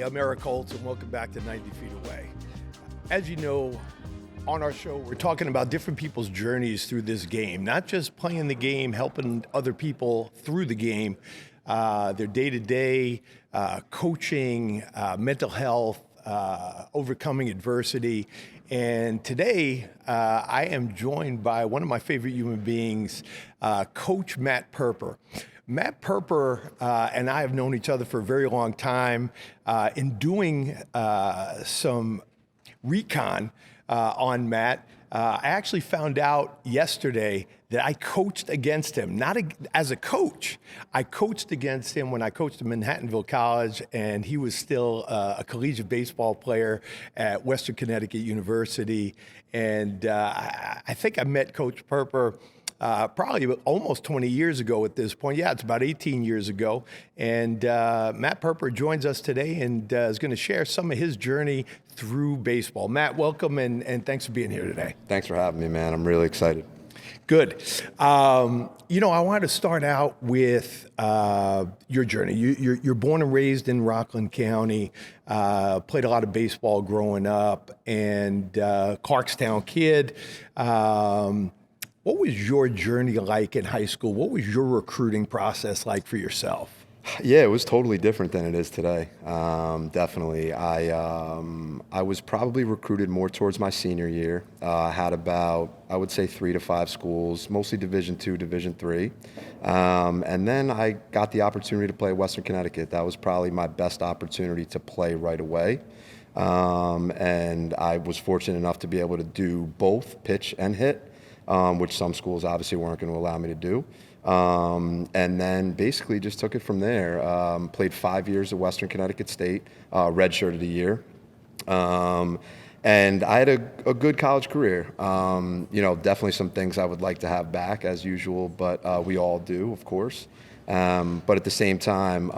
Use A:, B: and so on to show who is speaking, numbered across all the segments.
A: I'm Eric Holtz, and welcome back to 90 Feet Away. As you know, on our show, we're talking about different people's journeys through this game, not just playing the game, helping other people through the game, their day-to-day coaching, mental health, overcoming adversity. And today, I am joined by one of my favorite human beings, Coach Matt Perper. Matt Perper and I have known each other for a very long time. In doing some recon on Matt, I actually found out yesterday that I coached against him, not as a coach. I coached against him when I coached at Manhattanville College, and he was still a collegiate baseball player at Western Connecticut University. And I think I met Coach Perper probably almost 20 years ago at this point. Yeah, it's about 18 years ago. And Matt Perper joins us today and is going to share some of his journey through baseball. Matt, welcome, and thanks for being here today.
B: Thanks for having me, man. I'm really excited.
A: Good. I wanted to start out with your journey. You're born and raised in Rockland County, played a lot of baseball growing up, and Clarkstown kid. What was your journey like in high school? What was your recruiting process like for yourself?
B: Yeah, it was totally different than it is today. Definitely. I was probably recruited more towards my senior year. I had about, I would say, 3 to 5 schools, mostly Division II, Division III. And then I got the opportunity to play Western Connecticut. That was probably my best opportunity to play right away. And I was fortunate enough to be able to do both pitch and hit, which some schools obviously weren't going to allow me to do. And then basically just took it from there. Played 5 years at Western Connecticut State, redshirted a year. And I had a good college career. Definitely some things I would like to have back as usual, but we all do, of course. But at the same time,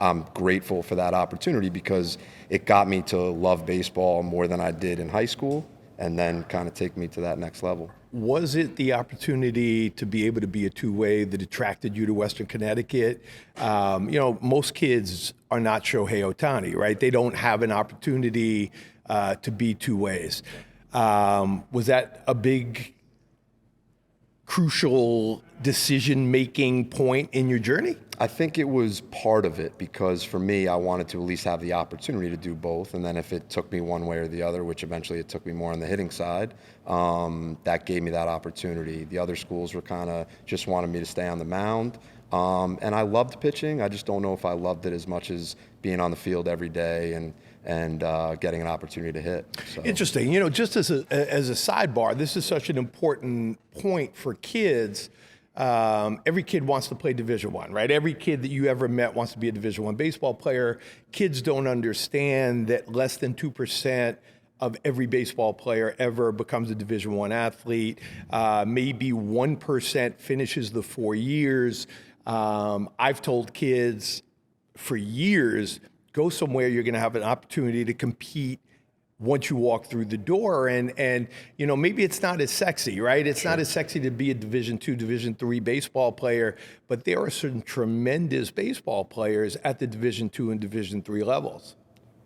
B: I'm grateful for that opportunity because it got me to love baseball more than I did in high school, and then kind of take me to that next level.
A: Was it the opportunity to be able to be a two-way that attracted you to Western Connecticut? Most kids are not Shohei Ohtani, right? They don't have an opportunity to be two ways. Was that a big, crucial decision-making point in your journey?
B: I think it was part of it because for me, I wanted to at least have the opportunity to do both. And then if it took me one way or the other, which eventually it took me more on the hitting side, that gave me that opportunity. The other schools were kind of just wanted me to stay on the mound. And I loved pitching. I just don't know if I loved it as much as being on the field every day and getting an opportunity to hit. So.
A: Interesting. Just as a sidebar, this is such an important point for kids. Every kid wants to play Division I, right? Every kid that you ever met wants to be a Division I baseball player. Kids don't understand that less than 2% of every baseball player ever becomes a Division I athlete. Maybe 1% finishes the 4 years. I've told kids for years, go somewhere you're going to have an opportunity to compete once you walk through the door, and maybe it's not as sexy, right? It's not as sexy to be a Division II, Division III baseball player, but there are some tremendous baseball players at the Division II and Division III levels.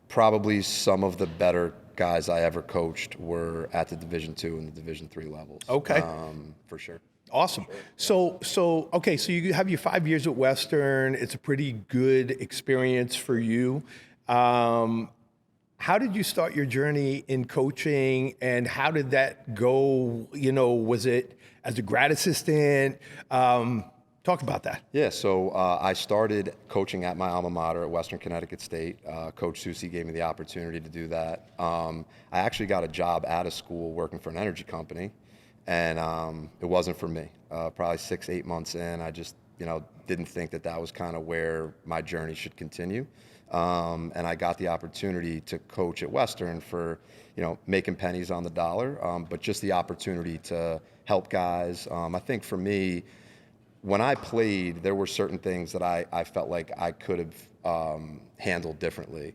B: Probably some of the better guys I ever coached were at the Division II and the Division III levels.
A: Okay.
B: For sure.
A: Awesome. So you have your 5 years at Western. It's a pretty good experience for you. How did you start your journey in coaching, and how did that go? Was it as a grad assistant? Talk about that.
B: Yeah, so I started coaching at my alma mater at Western Connecticut State. Coach Susi gave me the opportunity to do that. I actually got a job at a school working for an energy company, and it wasn't for me. Probably 6-8 months in, I just didn't think that was kind of where my journey should continue. And I got the opportunity to coach at Western for, making pennies on the dollar, but just the opportunity to help guys. I think for me, when I played, there were certain things that I felt like I could have handled differently.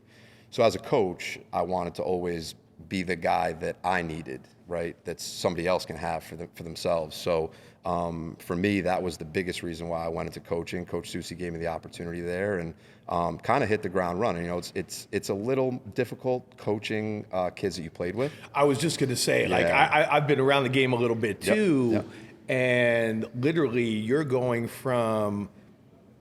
B: So as a coach, I wanted to always be the guy that I needed, right? That somebody else can have for themselves. So for me, that was the biggest reason why I went into coaching. Coach Susi gave me the opportunity there, and kind of hit the ground running. You know, it's a little difficult coaching kids that you played with.
A: I was just going to say, like, I've been around the game a little bit too,
B: Yep.
A: and literally you're going from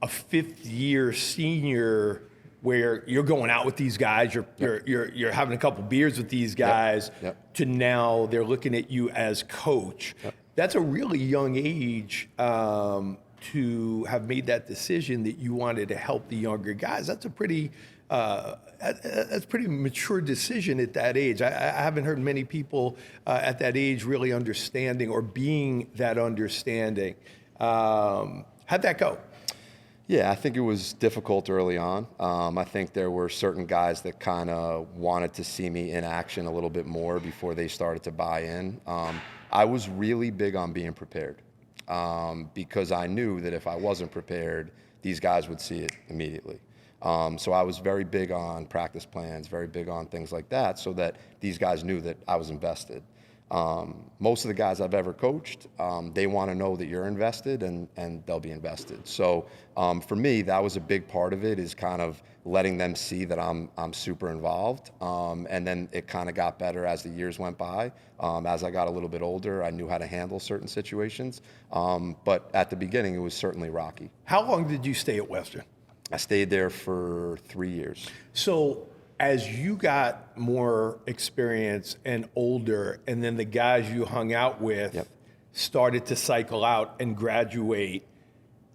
A: a fifth-year senior where you're going out with these guys, you're having a couple beers with these guys, to now they're looking at you as coach. That's a really young age to have made that decision that you wanted to help the younger guys. That's a pretty mature decision at that age. I haven't heard many people at that age really understanding or being that understanding. How'd that go?
B: Yeah, I think it was difficult early on. I think there were certain guys that kind of wanted to see me in action a little bit more before they started to buy in. I was really big on being prepared because I knew that if I wasn't prepared, these guys would see it immediately. So I was very big on practice plans, very big on things like that, so that these guys knew that I was invested. Most of the guys I've ever coached, they want to know that you're invested, and they'll be invested. So for me, that was a big part of it, is kind of letting them see that I'm super involved. And then it kind of got better as the years went by. As I got a little bit older, I knew how to handle certain situations. But at the beginning, it was certainly rocky.
A: How long did you stay at Western?
B: I stayed there for 3 years.
A: So as you got more experience and older, and then the guys you hung out with started to cycle out and graduate,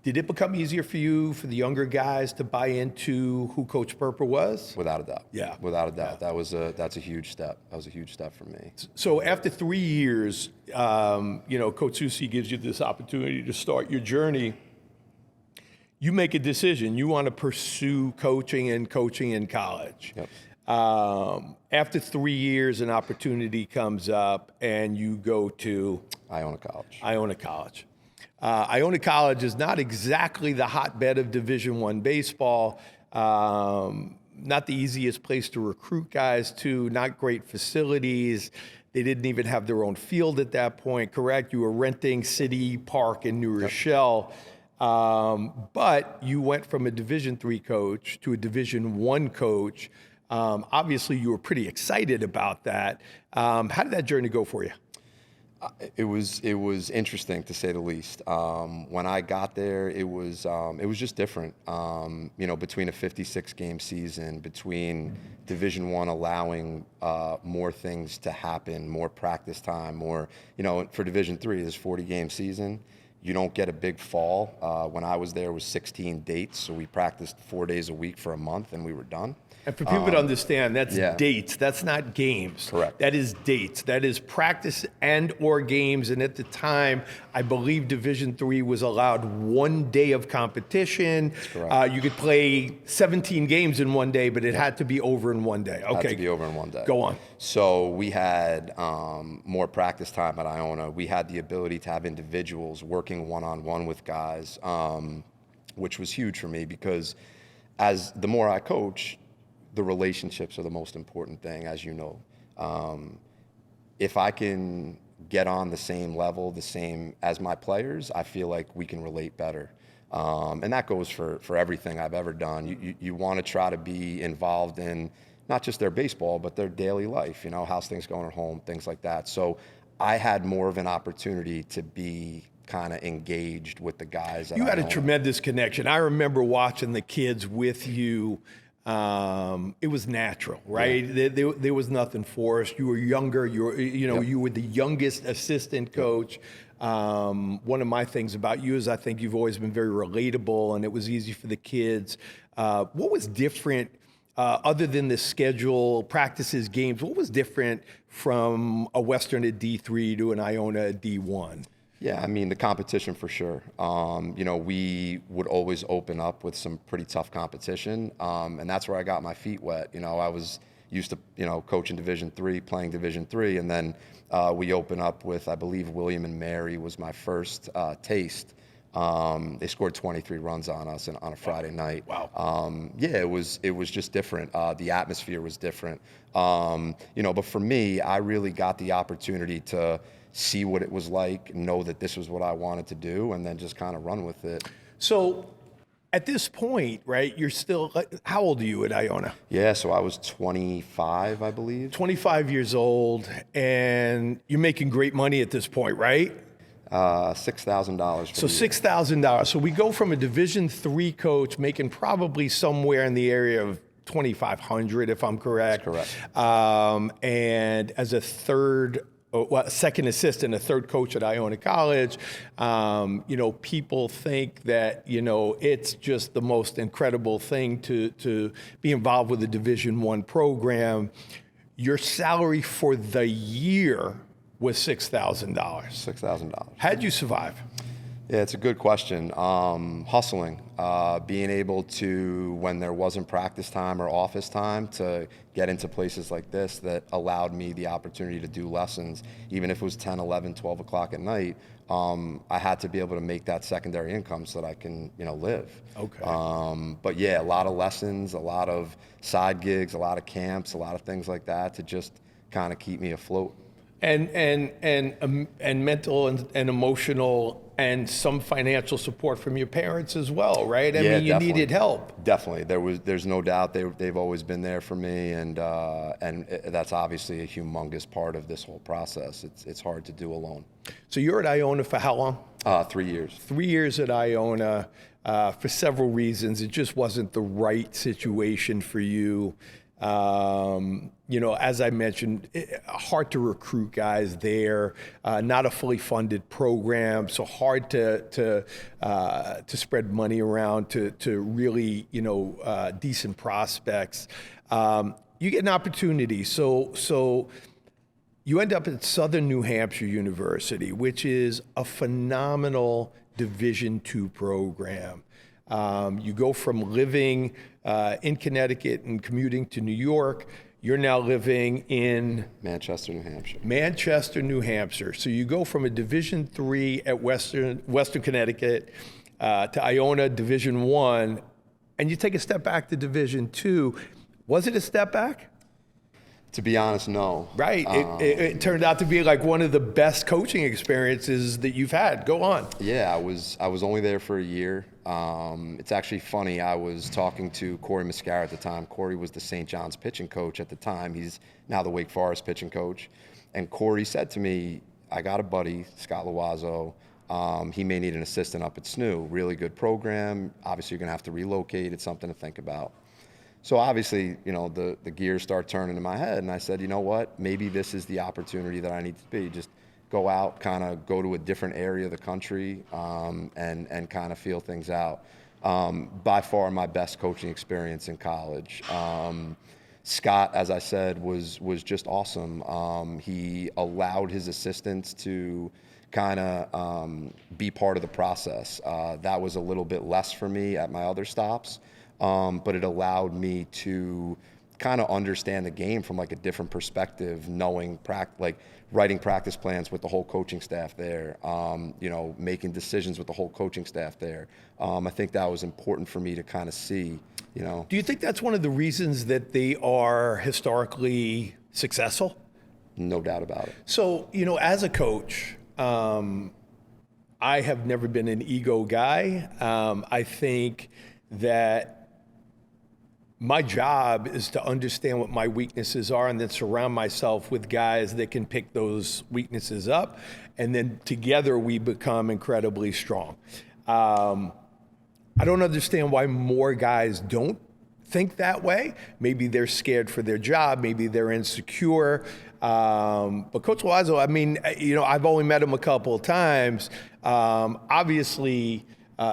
A: did it become easier for you, for the younger guys, to buy into who Coach Perper was?
B: Without a doubt.
A: Yeah.
B: Without a doubt. That's a huge step. That was a huge step for me.
A: So after 3 years, Coach Susi gives you this opportunity to start your journey. You make a decision. You want to pursue coaching in college.
B: Yep.
A: After 3 years, an opportunity comes up, and you go to
B: Iona College.
A: Iona College. Iona College is not exactly the hotbed of Division I baseball. Not the easiest place to recruit guys to. Not great facilities. They didn't even have their own field at that point. Correct? You were renting City Park in New Rochelle. But you went from a Division III coach to a Division I coach. Obviously, you were pretty excited about that. How did that journey go for you?
B: It was interesting, to say the least. When I got there, it was just different. Between a 56-game season, between Division I allowing more things to happen, more practice time, more, for Division III, there's 40-game season. You don't get a big fall. When I was there, it was 16 dates, so we practiced 4 days a week for a month, and we were done.
A: And for people to understand, that's dates. That's not games.
B: Correct.
A: That is dates. That is practice and or games. And at the time, I believe Division III was allowed 1 day of competition.
B: That's correct.
A: You could play 17 games in 1 day, but it had to be over in 1 day. Okay.
B: Had to be over in 1 day.
A: Go on.
B: So we had more practice time at Iona. We had the ability to have individuals working one-on-one with guys, which was huge for me, because as the more I coach, the relationships are the most important thing, as you know. If I can get on the same level, the same as my players, I feel like we can relate better. And that goes for everything I've ever done. You want to try to be involved in not just their baseball, but their daily life, how's things going at home, things like that. So I had more of an opportunity to be kind of engaged with the guys.
A: You had a tremendous connection. I remember watching the kids with you. It was natural, right? Yeah. There was nothing forced. You were younger. You were the youngest assistant coach. One of my things about you is I think you've always been very relatable, and it was easy for the kids. What was different, other than the schedule, practices, games? What was different from a Western at D3 to an Iona at D1?
B: Yeah, I mean, the competition for sure. We would always open up with some pretty tough competition, and that's where I got my feet wet. I was used to, coaching Division III, playing Division III, and then we open up with, I believe, William and Mary was my first taste They scored 23 runs on us on a Friday night.
A: Wow.
B: Yeah, it was just different. The atmosphere was different. But for me, I really got the opportunity to see what it was like, know that this was what I wanted to do, and then just kind of run with it.
A: So at this point, right, you're still, how old are you at Iona?
B: Yeah, so I was 25, I believe.
A: 25 years old, and you're making great money at this point, right?
B: $6,000.
A: So $6,000. So we go from a Division III coach making probably somewhere in the area of 2,500, if I'm correct.
B: That's correct.
A: And as a second assistant, a third coach at Iona College, people think that, it's just the most incredible thing to be involved with a Division I program. Your salary for the year was $6,000.
B: $6,000.
A: How'd you survive?
B: Yeah, it's a good question. Hustling, being able to, when there wasn't practice time or office time, to get into places like this that allowed me the opportunity to do lessons, even if it was 10, 11, 12 o'clock at night. I had to be able to make that secondary income so that I can, live.
A: Okay.
B: But yeah, a lot of lessons, a lot of side gigs, a lot of camps, a lot of things like that to just kind of keep me afloat.
A: And mental and emotional and some financial support from your parents as well, right? I mean, you
B: definitely.
A: needed help.
B: Definitely, there's no doubt they've always been there for me, and that's obviously a humongous part of this whole process. It's hard to do alone.
A: So you're at Iona for how long?
B: 3 years.
A: 3 years at Iona for several reasons. It just wasn't the right situation for you. As I mentioned, hard to recruit guys there, not a fully funded program, so hard to spread money around to really, decent prospects. You get an opportunity. So you end up at Southern New Hampshire University, which is a phenomenal Division II program. You go from living in Connecticut and commuting to New York. You're now living in
B: Manchester, New Hampshire.
A: Manchester, New Hampshire. So you go from a Division III at Western Connecticut to Iona Division I, and you take a step back to Division II. Was it a step back?
B: To be honest, no.
A: Right. It turned out to be like one of the best coaching experiences that you've had. Go on.
B: Yeah, I was only there for a year. It's actually funny. I was talking to Corey Mascara at the time. Corey was the St. John's pitching coach at the time. He's now the Wake Forest pitching coach. And Corey said to me, I got a buddy, Scott Wazo. He may need an assistant up at SNU. Really good program. Obviously, you're going to have to relocate. It's something to think about. So obviously, the gears start turning in my head, and I said, you know what, maybe this is the opportunity that I need to be. Just go out, kind of go to a different area of the country, and kind of feel things out. By far my best coaching experience in college. Scott, as I said, was just awesome. He allowed his assistants to kind of be part of the process. That was a little bit less for me at my other stops. But it allowed me to kind of understand the game from like a different perspective, knowing writing practice plans with the whole coaching staff there, making decisions with the whole coaching staff there. I think that was important for me to kind of see,
A: Do you think that's one of the reasons that they are historically successful?
B: No doubt about it.
A: So, as a coach, I have never been an ego guy. I think that my job is to understand what my weaknesses are and then surround myself with guys that can pick those weaknesses up. And then together we become incredibly strong. I don't understand why more guys don't think that way. Maybe they're scared for their job. Maybe they're insecure. But Coach Wazo, I've only met him a couple of times. Obviously,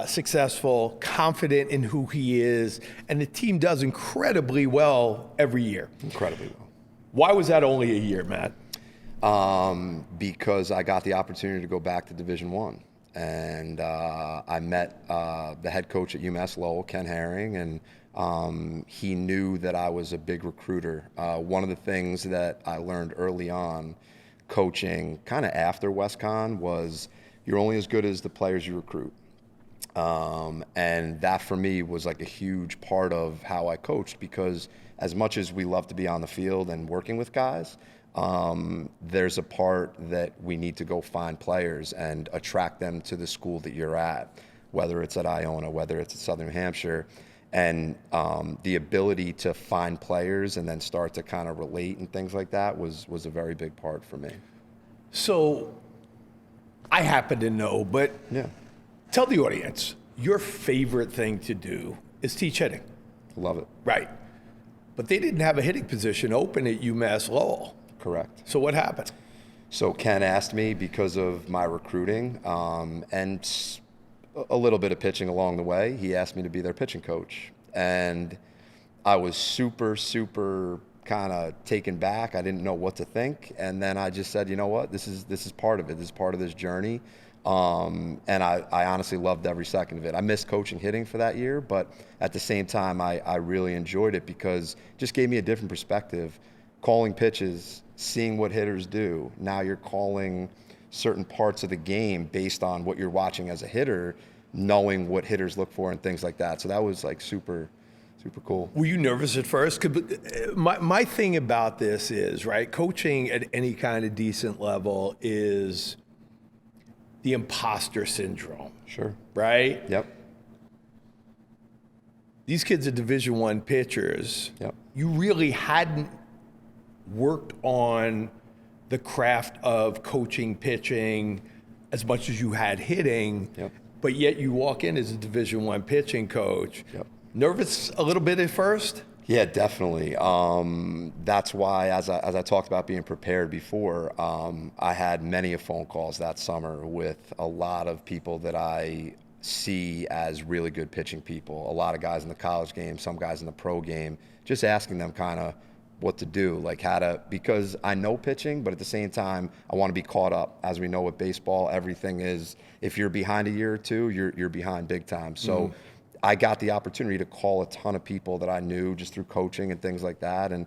A: successful, confident in who he is, and the team does incredibly well every year.
B: Incredibly well.
A: Why was that only a year, Matt?
B: Because I got the opportunity to go back to Division I. And I met the head coach at UMass Lowell, Ken Herring, and he knew that I was a big recruiter. One of the things that I learned early on coaching, kind of after WestCon, was you're only as good as the players you recruit. And that for me was like a huge part of how I coached, because as much as we love to be on the field and working with guys, there's a part that we need to go find players and attract them to the school that you're at, whether it's at Iona, whether it's at Southern New Hampshire. And the ability to find players and then start to kind of relate and things like that was a very big part for me.
A: So I happen to know, but
B: Yeah,
A: tell the audience, your favorite thing to do is teach hitting.
B: love it.
A: Right. But they didn't have a hitting position open at UMass Lowell.
B: Correct.
A: So what happened?
B: So Ken asked me, because of my recruiting and a little bit of pitching along the way, he asked me to be their pitching coach. And I was super, super kind of taken back. I didn't know what to think. And then I just said, you know what, this is part of it. This is part of this journey. And I honestly loved every second of it. I missed coaching hitting for that year, but at the same time, I really enjoyed it because it just gave me a different perspective. Calling pitches, seeing what hitters do. Now you're calling certain parts of the game based on what you're watching as a hitter, knowing what hitters look for and things like that. So that was like super, super cool.
A: Were you nervous at first? 'Cause my thing about this is, right, coaching at any kind of decent level is the imposter syndrome,
B: Sure.
A: right?
B: Yep.
A: These kids are Division I pitchers.
B: Yep.
A: You really hadn't worked on the craft of coaching pitching as much as you had hitting,
B: Yep.
A: but yet you walk in as a Division I pitching coach.
B: Yep.
A: Nervous a little bit at first?
B: Yeah, definitely. That's why, as I talked about being prepared before, I had many of phone calls that summer with a lot of people that I see as really good pitching people. A lot of guys in the college game, some guys in the pro game, just asking them kind of what to do, like how to, because I know pitching, but at the same time, I want to be caught up. As we know with baseball, everything is, if you're behind a year or two, you're behind big time. So I got the opportunity to call a ton of people that I knew just through coaching and things like that, and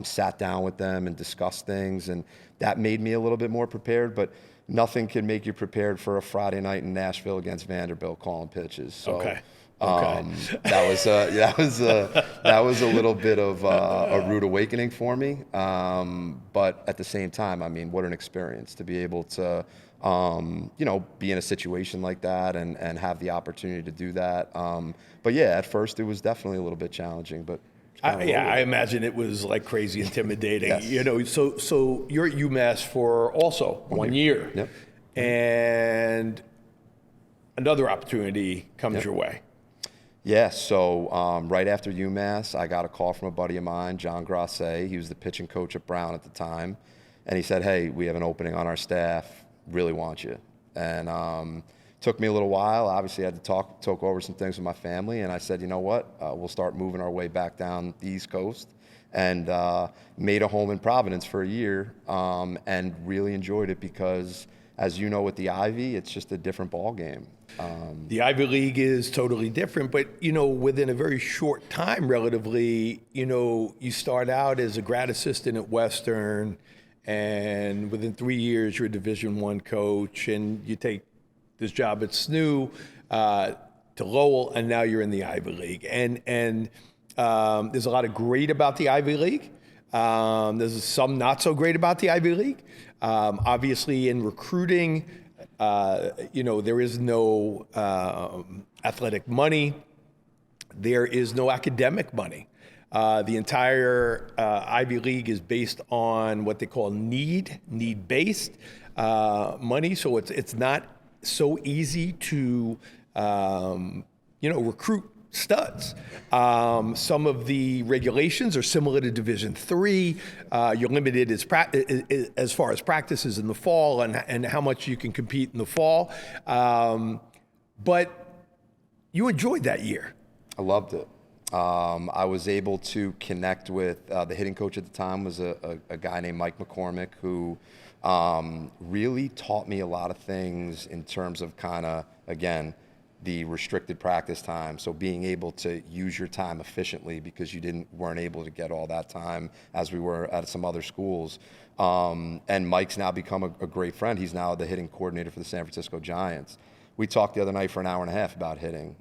B: sat down with them and discussed things, and that made me a little bit more prepared. But nothing can make you prepared for a Friday night in Nashville against Vanderbilt calling pitches. So,
A: Okay.
B: that was a little bit of a rude awakening for me. But at the same time, I mean, what an experience to be able to, be in a situation like that and have the opportunity to do that. But yeah, at first it was definitely a little bit challenging, but
A: I imagine it was like crazy intimidating.
B: Yes.
A: So you're at UMass for also 1 year.
B: Yep.
A: And another opportunity comes
B: Yep.
A: your way.
B: Yeah, so right after UMass, I got a call from a buddy of mine, John Grasset. He was the pitching coach at Brown at the time. And he said, hey, we have an opening on our staff, really want you. And took me a little while. Obviously, I had to talk over some things with my family. And I said, you know what, we'll start moving our way back down the East Coast. And made a home in Providence for a year and really enjoyed it because, as you know, with the Ivy, it's just a different ball game.
A: The Ivy League is totally different, but within a very short time, relatively, you start out as a grad assistant at Western, and within 3 years you're a Division I coach, and you take this job at SNU to Lowell, and now you're in the Ivy League. And there's a lot of great about the Ivy League. There's some not so great about the Ivy League. Obviously, in recruiting, there is no athletic money. There is no academic money. The entire Ivy League is based on what they call need-based money. So it's not so easy to, recruit studs. Some of the regulations are similar to Division III. You're limited as far as practices in the fall and how much you can compete in the fall. But you enjoyed that year.
B: I loved it. I was able to connect with the hitting coach at the time was a guy named Mike McCormick who really taught me a lot of things in terms of kind of, again, the restricted practice time. So being able to use your time efficiently because you weren't able to get all that time as we were at some other schools. And Mike's now become a great friend. He's now the hitting coordinator for the San Francisco Giants. we talked the other night for an hour and a half about hitting.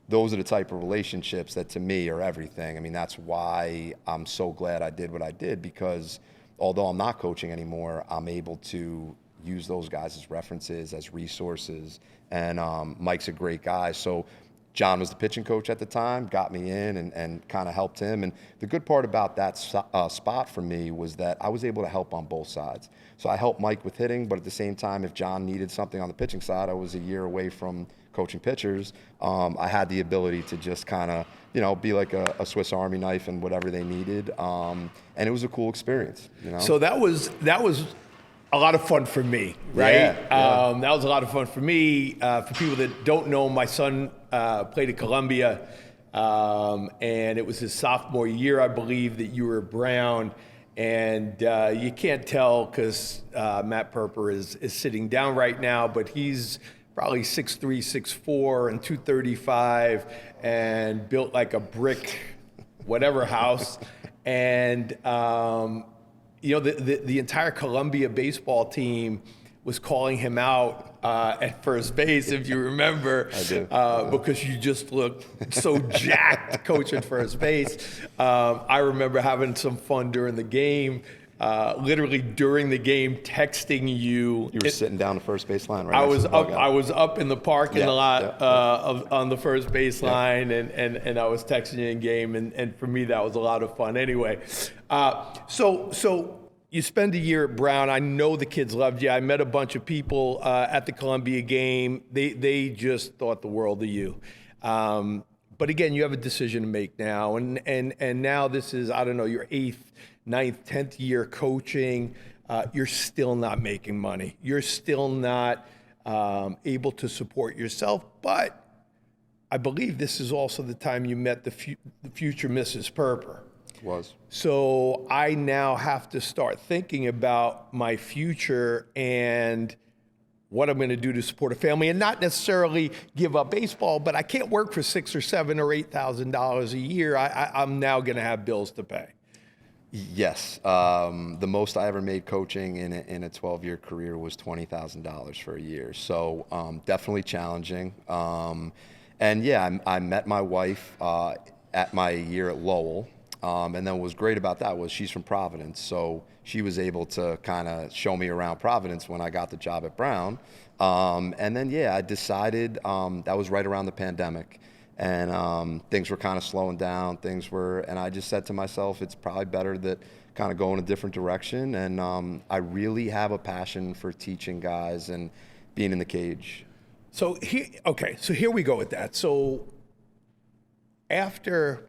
B: Those are the type of relationships that to me are everything. I mean, that's why I'm so glad I did what I did, because although I'm not coaching anymore, I'm able to use those guys as references, as resources. And Mike's a great guy. So John was the pitching coach at the time, got me in and kind of helped him. And the good part about that spot for me was that I was able to help on both sides. So I helped Mike with hitting, but at the same time, if John needed something on the pitching side, I was a year away from coaching pitchers. I had the ability to just kind of, you know, be like a Swiss Army knife and whatever they needed. And it was a cool experience, you know?
A: So that was a lot of fun for me, right?
B: Yeah.
A: That was a lot of fun for me. For people that don't know, my son played at Columbia, and it was his sophomore year, I believe, that you were Brown. And you can't tell because Matt Perper is sitting down right now, but he's probably 6'3", 6'4", and 235, and built like a brick, whatever house. And you know, the entire Columbia baseball team was calling him out at first base, if you remember.
B: I do.
A: Because you just looked so jacked coaching first base. I remember having some fun during the game, literally during the game texting you.
B: You were sitting down the first base line, right?
A: I was up in the parking lot on the first base line, and I was texting you in game, and for me that was a lot of fun. Anyway, so you spend a year at Brown. I know the kids loved you. I met a bunch of people at the Columbia game. They just thought the world of you. But again, you have a decision to make now, and now this is, I don't know, your 8th, 9th, 10th year coaching. You're still not making money. You're still not able to support yourself. But I believe this is also the time you met the future Mrs. Perper.
B: Was.
A: So I now have to start thinking about my future and what I'm going to do to support a family, and not necessarily give up baseball, but I can't work for $6,000 or $7,000 or $8,000 a year. I'm now going to have bills to pay.
B: Yes. The most I ever made coaching in a 12-year career was $20,000 for a year. So definitely challenging. And yeah, I met my wife at my year at Lowell. And then what was great about that was she's from Providence. So she was able to kind of show me around Providence when I got the job at Brown. And then, yeah, I decided that was right around the pandemic. And things were kind of slowing down. And I just said to myself, it's probably better that kind of go in a different direction. And I really have a passion for teaching guys and being in the cage.
A: So here we go with that. So after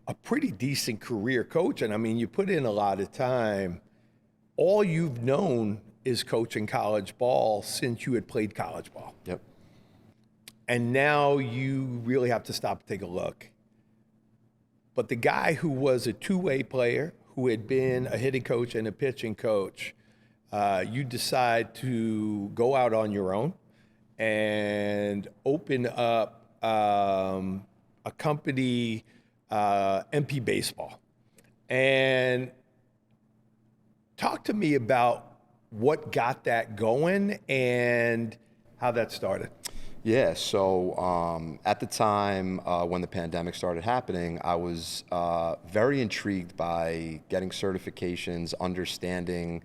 A: a pretty decent career coaching, I mean, you put in a lot of time, all you've known is coaching college ball since you had played college ball.
B: Yep.
A: And now you really have to stop and take a look. But the guy who was a two-way player, who had been a hitting coach and a pitching coach, you decide to go out on your own and open up a company, MP Baseball. And talk to me about what got that going and how that started.
B: Yeah, so at the time when the pandemic started happening, I was very intrigued by getting certifications, understanding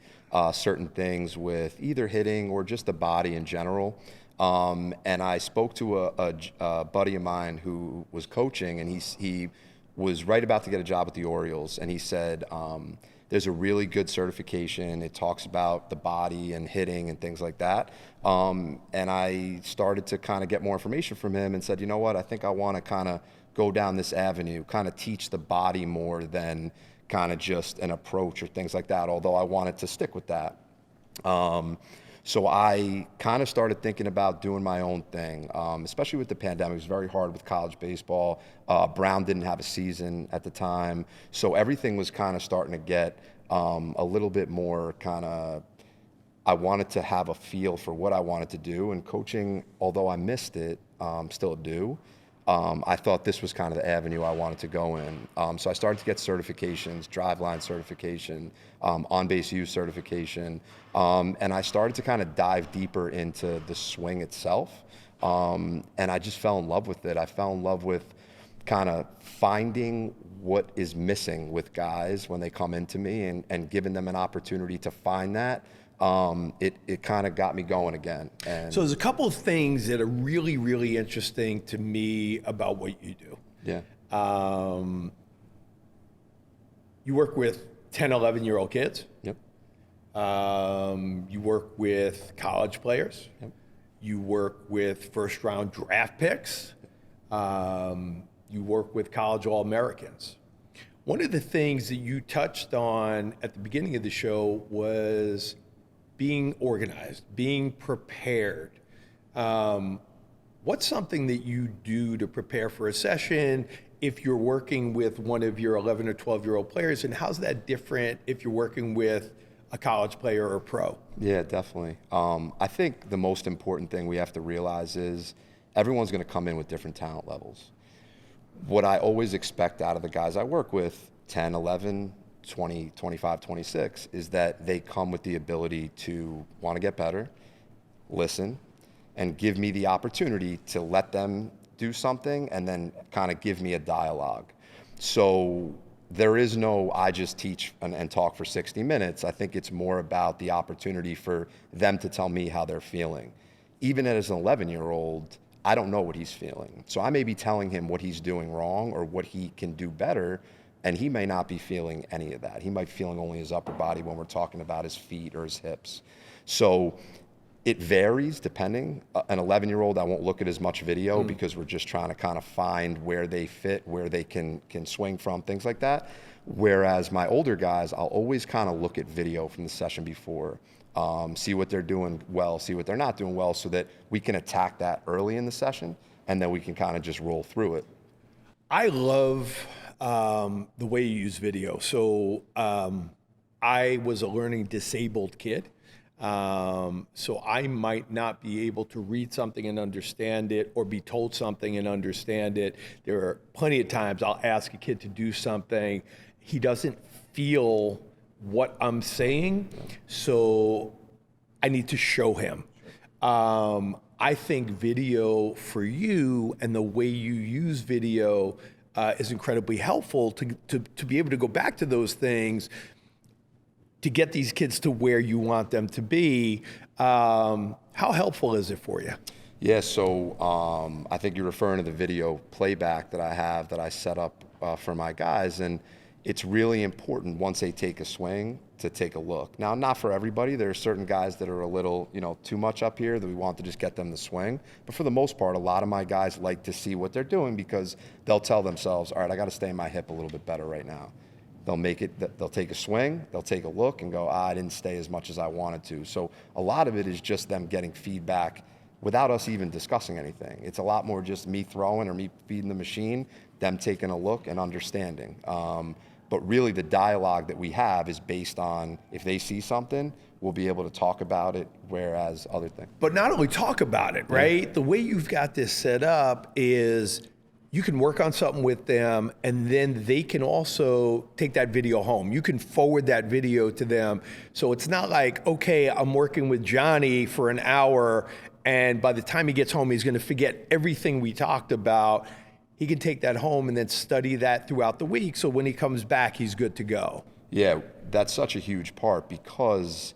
B: certain things with either hitting or just the body in general. And I spoke to a buddy of mine who was coaching, and he was right about to get a job at the Orioles, and he said, there's a really good certification. It talks about the body and hitting and things like that. And I started to kind of get more information from him and said, you know what, I think I want to kind of go down this avenue, kind of teach the body more than kind of just an approach or things like that, although I wanted to stick with that. So I kind of started thinking about doing my own thing, especially with the pandemic. It was very hard with college baseball. Brown didn't have a season at the time. So everything was kind of starting to get a little bit more kind of, I wanted to have a feel for what I wanted to do. And coaching, although I missed it, still do. I thought this was kind of the avenue I wanted to go in. So I started to get certifications, driveline certification, on-base use certification, and I started to kind of dive deeper into the swing itself. And I just fell in love with it. I fell in love with kind of finding what is missing with guys when they come into me and giving them an opportunity to find that. It kind of got me going again. And
A: So there's a couple of things that are really, really interesting to me about what you do.
B: yeah,
A: You work with 10, 11-year-old kids.
B: yep,
A: You work with college players.
B: yep.
A: You work with first-round draft picks. You work with college All-Americans. One of the things that you touched on at the beginning of the show was being organized, being prepared. What's something that you do to prepare for a session if you're working with one of your 11 or 12-year-old players, and how's that different if you're working with a college player or a pro?
B: Yeah, definitely. I think the most important thing we have to realize is everyone's going to come in with different talent levels. What I always expect out of the guys I work with, 10, 11, 20, 25, 26, is that they come with the ability to want to get better, listen, and give me the opportunity to let them do something and then kind of give me a dialogue. So there is no, I just teach and talk for 60 minutes. I think it's more about the opportunity for them to tell me how they're feeling. Even as an 11-year-old, I don't know what he's feeling. So I may be telling him what he's doing wrong or what he can do better, and he may not be feeling any of that. He might be feeling only his upper body when we're talking about his feet or his hips. So it varies depending. An 11-year-old, I won't look at as much video because we're just trying to kind of find where they fit, where they can swing from, things like that. Whereas my older guys, I'll always kind of look at video from the session before, see what they're doing well, see what they're not doing well, so that we can attack that early in the session, and then we can kind of just roll through it.
A: I love the way you use video. So I was a learning disabled kid. So I might not be able to read something and understand it, or be told something and understand it. There are plenty of times I'll ask a kid to do something. He doesn't feel what I'm saying, so I need to show him. I think video for you and the way you use video is incredibly helpful to be able to go back to those things to get these kids to where you want them to be. How helpful is it for you?
B: Yeah, so I think you're referring to the video playback that I have that I set up for my guys, and it's really important once they take a swing to take a look. Now, not for everybody. There are certain guys that are a little, too much up here that we want to just get them to swing. But for the most part, a lot of my guys like to see what they're doing because they'll tell themselves, all right, I got to stay in my hip a little bit better right now. They'll take a swing, they'll take a look and go, I didn't stay as much as I wanted to. So a lot of it is just them getting feedback without us even discussing anything. It's a lot more just me throwing or me feeding the machine, them taking a look and understanding. But really the dialogue that we have is based on if they see something, we'll be able to talk about it, whereas other things.
A: But not only talk about it, right? Yeah. The way you've got this set up is you can work on something with them, and then they can also take that video home. You can forward that video to them. So it's not like, okay, I'm working with Johnny for an hour, and by the time he gets home, he's gonna forget everything we talked about. He can take that home and then study that throughout the week, so when he comes back, he's good to go.
B: Yeah, that's such a huge part because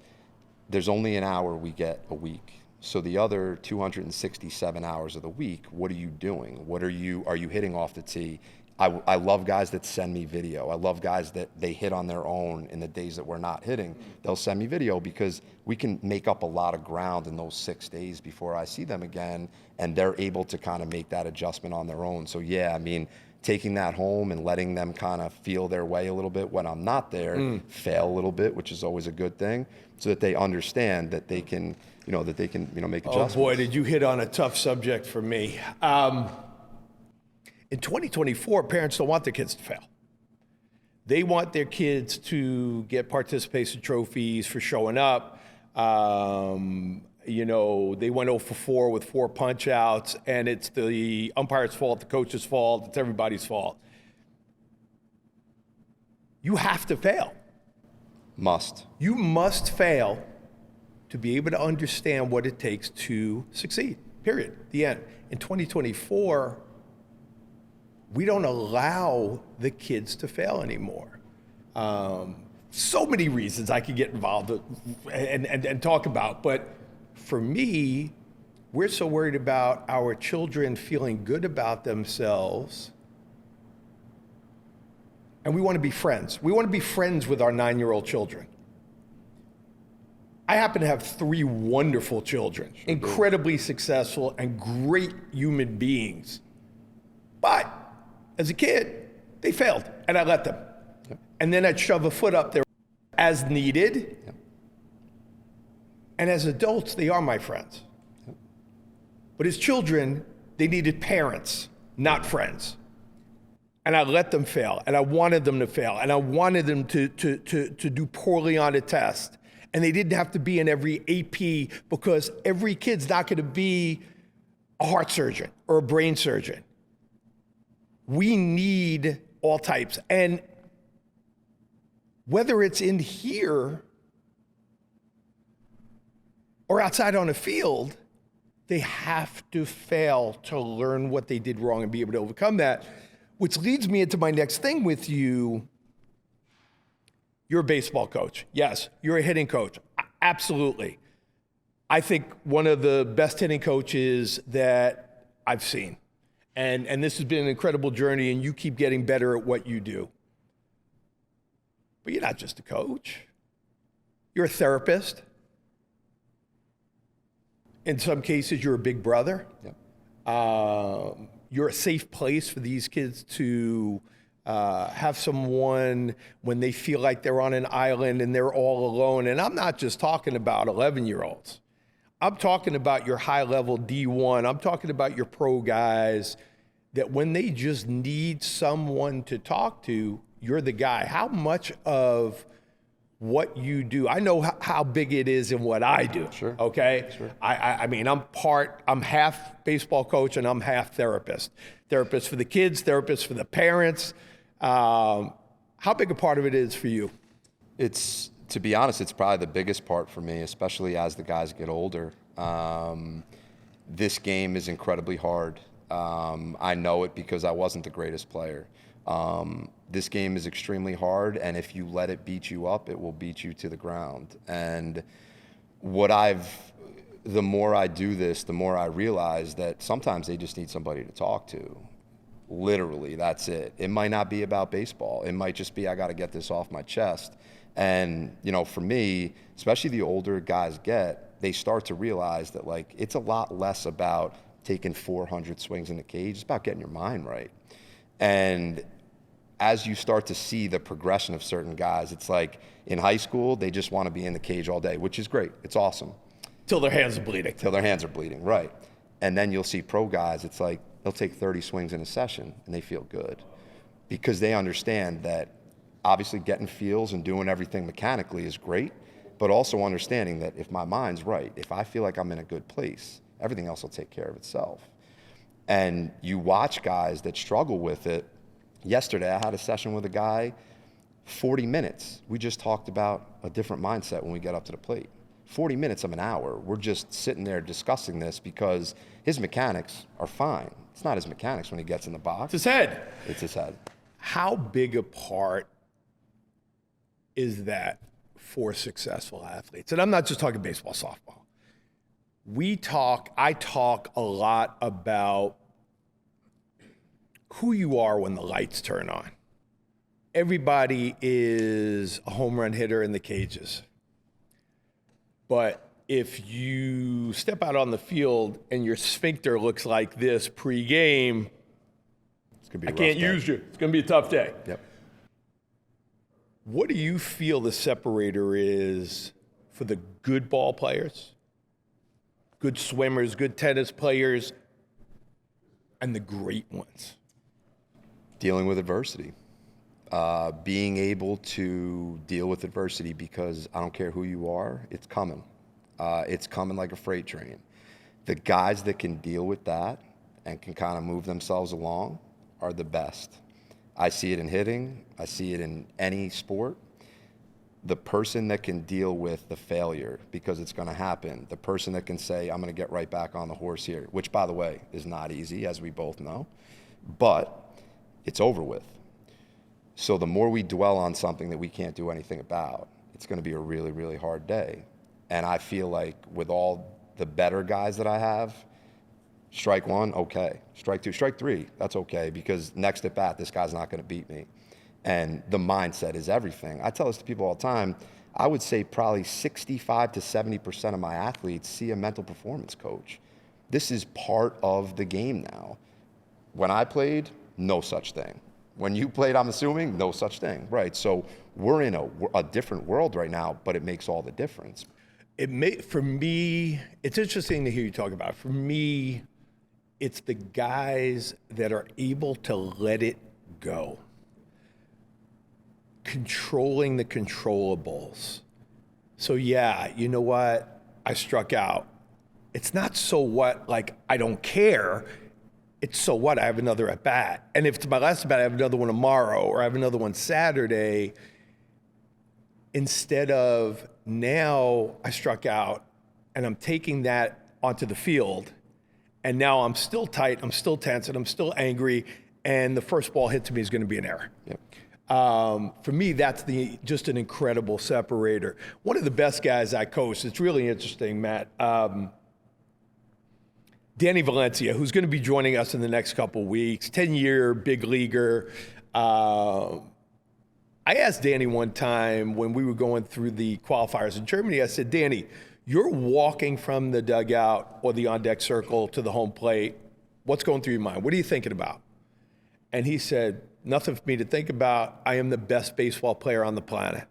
B: there's only an hour we get a week. So the other 267 hours of the week, what are you doing? Are you hitting off the tee? I love guys that send me video. I love guys that they hit on their own in the days that we're not hitting. They'll send me video because we can make up a lot of ground in those 6 days before I see them again, and they're able to kind of make that adjustment on their own. So yeah, I mean, taking that home and letting them kind of feel their way a little bit when I'm not there, fail a little bit, which is always a good thing, so that they understand that they can, make adjustments.
A: Oh boy, did you hit on a tough subject for me. In 2024, parents don't want their kids to fail. They want their kids to get participation trophies for showing up. They went 0 for 4 with 4 punch outs, and it's the umpire's fault, the coach's fault, it's everybody's fault. You have to fail.
B: Must.
A: You must fail to be able to understand what it takes to succeed, period, the end. In 2024, we don't allow the kids to fail anymore. So many reasons I could get involved and talk about, but for me, we're so worried about our children feeling good about themselves, and we want to be friends. We want to be friends with our 9-year-old children. I happen to have 3 wonderful children, incredibly successful and great human beings. But as a kid, they failed, and I let them. Yep. And then I'd shove a foot up there as needed. Yep. And as adults, they are my friends. Yep. But as children, they needed parents, not friends. And I let them fail, and I wanted them to fail, and I wanted them to do poorly on a test. And they didn't have to be in every AP, because every kid's not going to be a heart surgeon or a brain surgeon. We need all types. And whether it's in here or outside on a field, they have to fail to learn what they did wrong and be able to overcome that, which leads me into my next thing with you. You're a baseball coach. Yes, you're a hitting coach. Absolutely. I think one of the best hitting coaches that I've seen. And this has been an incredible journey, and you keep getting better at what you do. But you're not just a coach. You're a therapist. In some cases, you're a big brother. Yep. You're a safe place for these kids to have someone when they feel like they're on an island and they're all alone. And I'm not just talking about 11-year-olds. I'm talking about your high-level D1. I'm talking about your pro guys that when they just need someone to talk to, you're the guy. How much of what you do, I know how big it is in what I do,
B: sure.
A: Okay?
B: Sure.
A: I mean, I'm half baseball coach and I'm half therapist. Therapist for the kids, therapist for the parents. How big a part of it is for you?
B: To be honest, it's probably the biggest part for me, especially as the guys get older. This game is incredibly hard. I know it because I wasn't the greatest player. This game is extremely hard, and if you let it beat you up, it will beat you to the ground. And the more I do this, the more I realize that sometimes they just need somebody to talk to. Literally, that's it. It might not be about baseball. It might just be, I got to get this off my chest. And, for me, especially the older guys get, they start to realize that, it's a lot less about taking 400 swings in the cage. It's about getting your mind right. And as you start to see the progression of certain guys, it's like in high school, they just want to be in the cage all day, which is great. It's awesome.
A: Till their hands are bleeding.
B: Till their hands are bleeding, right. And then you'll see pro guys, it's like they'll take 30 swings in a session and they feel good because they understand that obviously getting feels and doing everything mechanically is great, but also understanding that if my mind's right, if I feel like I'm in a good place, everything else will take care of itself. And you watch guys that struggle with it. Yesterday, I had a session with a guy, 40 minutes. We just talked about a different mindset when we get up to the plate. 40 minutes of an hour. We're just sitting there discussing this because his mechanics are fine. It's not his mechanics when he gets in the box.
A: It's his head.
B: It's his head.
A: How big a part is that for successful athletes? And I'm not just talking baseball, softball. I talk a lot about who you are when the lights turn on. Everybody is a home run hitter in the cages. But if you step out on the field and your sphincter looks like this pre-game,
B: it's gonna be
A: I can't use you. It's going to be a tough day.
B: Yep.
A: What do you feel the separator is for the good ball players, good swimmers, good tennis players, and the great ones?
B: Dealing with adversity. Being able to deal with adversity because I don't care who you are, it's coming. It's coming like a freight train. The guys that can deal with that and can kind of move themselves along are the best. I see it in hitting. I see it in any sport. The person that can deal with the failure, because it's going to happen, the person that can say, I'm going to get right back on the horse here, which, by the way, is not easy, as we both know, but it's over with. So the more we dwell on something that we can't do anything about, it's going to be a really, really hard day. And I feel like with all the better guys that I have, strike one, okay. Strike two, strike three, that's okay, because next at bat, this guy's not going to beat me. And the mindset is everything. I tell this to people all the time. I would say probably 65 to 70% of my athletes see a mental performance coach. This is part of the game now. When I played, no such thing. When you played, I'm assuming, no such thing, right? So we're in a different world right now, but it makes all the difference.
A: For me, it's interesting to hear you talk about it. For me, it's the guys that are able to let it go. Controlling the controllables. So yeah, you know what? I struck out. It's not so what, like, I don't care. It's so what? I have another at bat. And if it's my last at bat, I have another one tomorrow, or I have another one Saturday. Instead of now I struck out and I'm taking that onto the field, and now I'm still tight, I'm still tense, and I'm still angry, and the first ball hit to me is going to be an error.
B: Yep.
A: For me, that's just an incredible separator. One of the best guys I coached, it's really interesting, Matt, Danny Valencia, who's going to be joining us in the next couple weeks, 10-year big leaguer. I asked Danny one time when we were going through the qualifiers in Germany, I said, Danny, you're walking from the dugout or the on-deck circle to the home plate. What's going through your mind? What are you thinking about? And he said, nothing for me to think about. I am the best baseball player on the planet.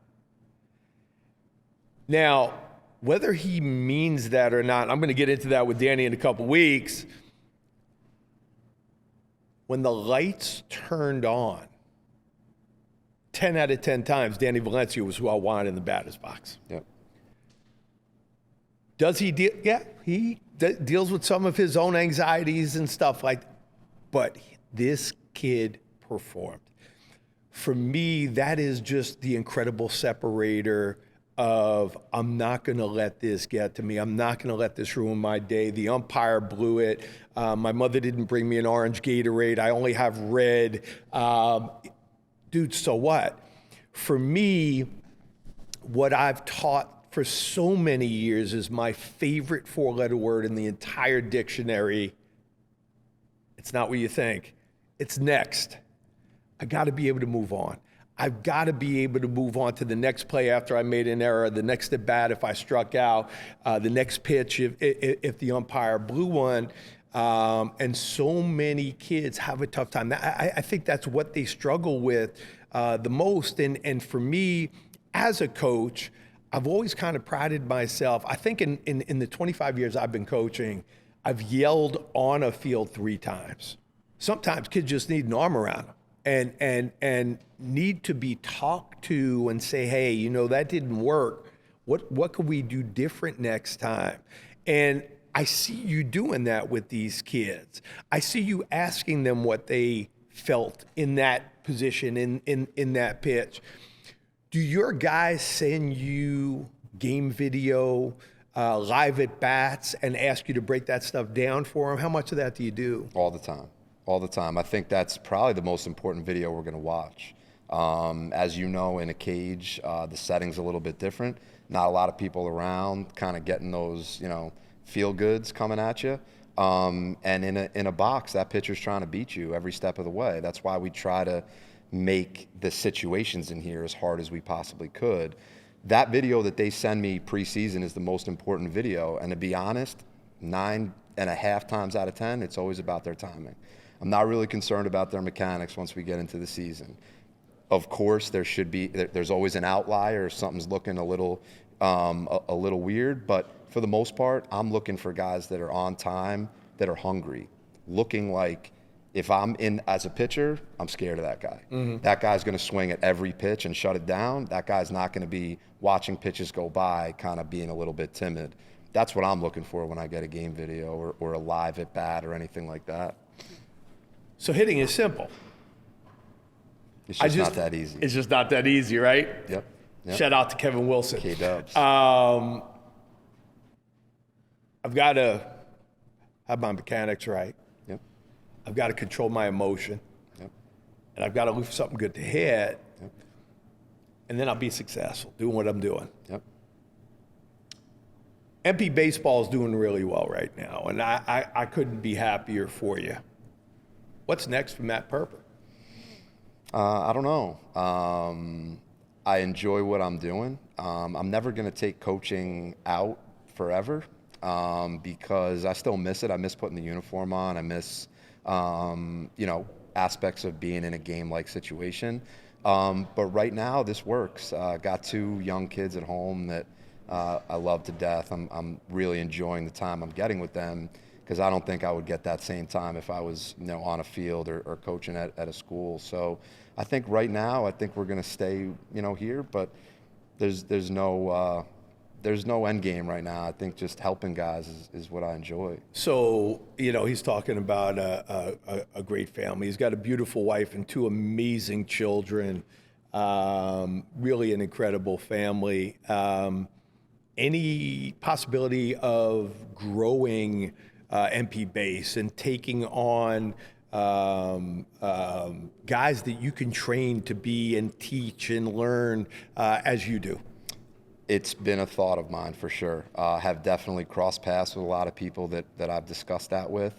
A: Now, whether he means that or not, I'm going to get into that with Danny in a couple weeks. When the lights turned on, 10 out of 10 times, Danny Valencia was who I wanted in the batter's box.
B: Yep.
A: Does he deal? Yeah, he deals with some of his own anxieties and stuff like that. But this kid performed. For me, that is just the incredible separator of I'm not going to let this get to me. I'm not going to let this ruin my day. The umpire blew it. My mother didn't bring me an orange Gatorade. I only have red. Dude, so what? For me, what I've taught for so many years is my favorite four-letter word in the entire dictionary. It's not what you think. It's next. I got to be able to move on. I've got to be able to move on to the next play after I made an error, the next at bat if I struck out, the next pitch if the umpire blew one. And so many kids have a tough time. I think that's what they struggle with the most. And for me, as a coach, I've always kind of prided myself. I think in the 25 years I've been coaching, I've yelled on a field 3 times. Sometimes kids just need an arm around them and need to be talked to and say, hey, you know, that didn't work. What could we do different next time? And I see you doing that with these kids. I see you asking them what they felt in that position, in that pitch. Do your guys send you game video, live at bats, and ask you to break that stuff down for them? How much of that do you do?
B: All the time. All the time. I think that's probably the most important video we're going to watch. As you know, in a cage, the setting's a little bit different. Not a lot of people around, kind of getting those, feel goods coming at you. And in a box, that pitcher's trying to beat you every step of the way. That's why we try to make the situations in here as hard as we possibly could. That video that they send me preseason is the most important video. And to be honest, 9.5 times out of 10, it's always about their timing. I'm not really concerned about their mechanics once we get into the season. Of course, there's always an outlier, something's looking a little weird, but for the most part, I'm looking for guys that are on time, that are hungry, looking like if I'm in as a pitcher, I'm scared of that guy. Mm-hmm. That guy's going to swing at every pitch and shut it down. That guy's not going to be watching pitches go by, kind of being a little bit timid. that's what I'm looking for when I get a game video or a live at bat or anything like that.
A: So hitting is simple.
B: It's just not that easy.
A: It's just not that easy, right?
B: Yep.
A: Shout out to Kevin Wilson.
B: K-Dubs.
A: I've got to have my mechanics right.
B: Yep.
A: I've got to control my emotion.
B: Yep.
A: And I've got to look for something good to hit.
B: Yep.
A: And then I'll be successful doing what I'm doing.
B: Yep.
A: MP baseball is doing really well right now, and I couldn't be happier for you. What's next for Matt Perper?
B: I don't know. I enjoy what I'm doing. I'm never going to take coaching out forever because I still miss it. I miss putting the uniform on. I miss, aspects of being in a game-like situation. But right now, this works. Got 2 young kids at home that I love to death. I'm really enjoying the time I'm getting with them because I don't think I would get that same time if I was, on a field or coaching at a school. So I think right now, we're going to stay, here, but there's no end game right now. I think just helping guys is what I enjoy.
A: So, he's talking about a great family. He's got a beautiful wife and 2 amazing children, really an incredible family. Any possibility of growing MP base and taking on guys that you can train to be and teach and learn as you do?
B: It's been a thought of mine for sure. Have definitely crossed paths with a lot of people that I've discussed that with.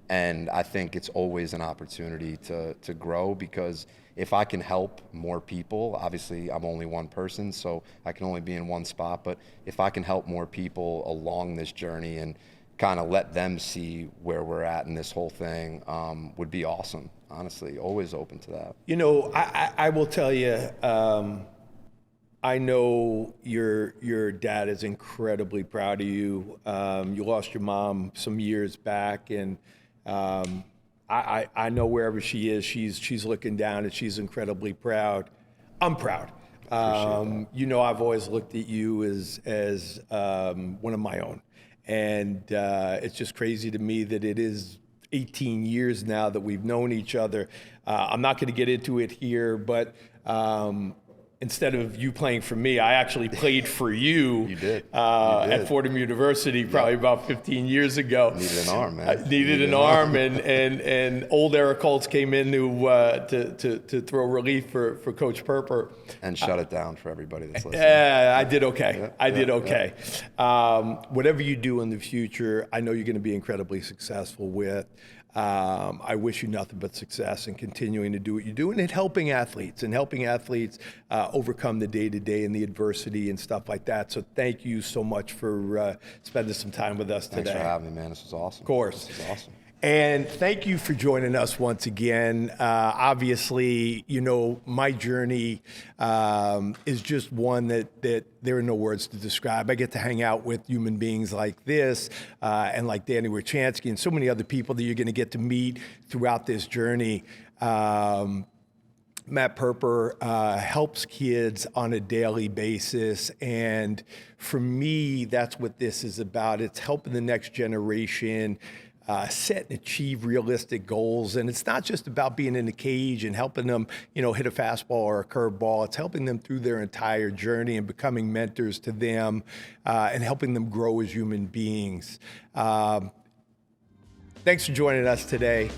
B: And I think it's always an opportunity to grow because if I can help more people, obviously I'm only one person, so I can only be in one spot. But if I can help more people along this journey and kind of let them see where we're at in this whole thing, would be awesome. Honestly, always open to that.
A: I will tell you, I know your dad is incredibly proud of you. You lost your mom some years back, and I know wherever she is, she's looking down and she's incredibly proud. I'm proud. I've always looked at you as one of my own, and it's just crazy to me that it is 18 years now that we've known each other. I'm not going to get into it here, but instead of you playing for me, I actually played for you.
B: You did.
A: At Fordham University probably about 15 years ago.
B: Needed an arm, man.
A: Needed an arm, and old Eric Holtz came in to throw relief for Coach Perper.
B: And shut it down for everybody that's listening.
A: Yeah, I did okay. I did okay. Whatever you do in the future, I know you're going to be incredibly successful with. I wish you nothing but success in continuing to do what you're doing and helping athletes overcome the day-to-day and the adversity and stuff like that. So thank you so much for spending some time with us today.
B: Thanks for having me, man. This was awesome.
A: Of course.
B: This is awesome.
A: And thank you for joining us once again. Obviously, my journey is just one that there are no words to describe. I get to hang out with human beings like this and like Danny Wierchansky and so many other people that you're going to get to meet throughout this journey. Matt Perper helps kids on a daily basis. And for me, that's what this is about. It's helping the next generation set and achieve realistic goals. And it's not just about being in the cage and helping them, hit a fastball or a curveball. It's helping them through their entire journey and becoming mentors to them and helping them grow as human beings. Thanks for joining us today.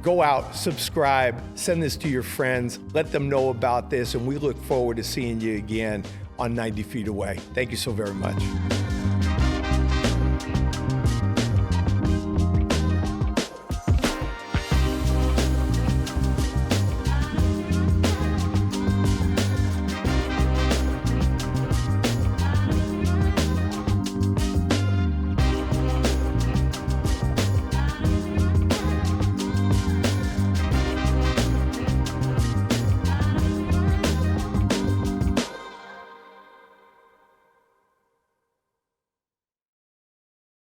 A: Go out, subscribe, send this to your friends, let them know about this, and we look forward to seeing you again on 90 Feet Away. Thank you so very much.